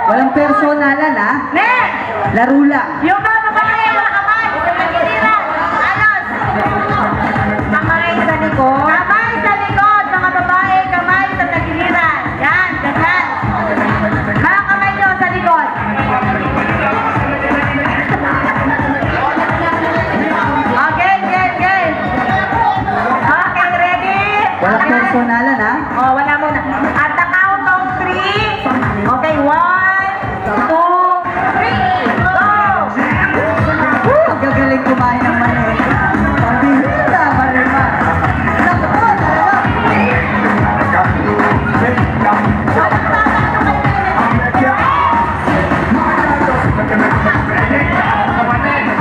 Walang personalan, ha? Next! Laro lang. Yung mga babae, mga kamay sa tagiliran. Alos! Kamay sa likod. Kamay sa likod, mga babae, kamay sa tagiliran. Yan, ganyan. Mga kamay nyo sa likod. Okay, okay. Okay, ready? Walang personalan, ha? Oh, wala muna. At the count of 3. Okay, 1, 2, 3. Go! Ang gagaling kumain ng mani. Pambihira, Marima. Naku,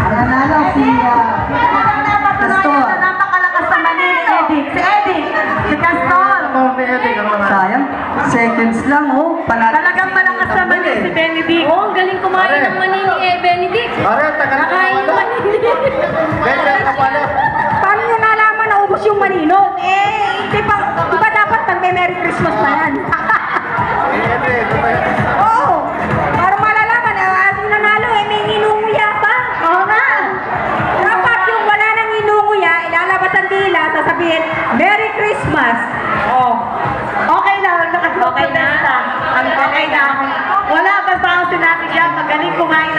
nanalo si Castor. Napakalakas sa mani ni Eddie. Si Eddie. Si Castor. Sayang, seconds lang, oh. Talagang malakas sa mani si Benedict. Oh, ang galing kumain ng mani ni Benedict. Nakain ng mani. Paano nyo nalaman na ubos yung manino? Di ba dapat pag may Merry Christmas na yan? Oo. Para malalaman, yung nanalo, may ninunguya pa. Oo nga. Dapat yung wala nang ninunguya, ilalabas ang dila, sasabihin, Merry Christmas. Oh. Okay na. Okay na. Okay na. Wala, basta ako sinabi siya, magaling kumain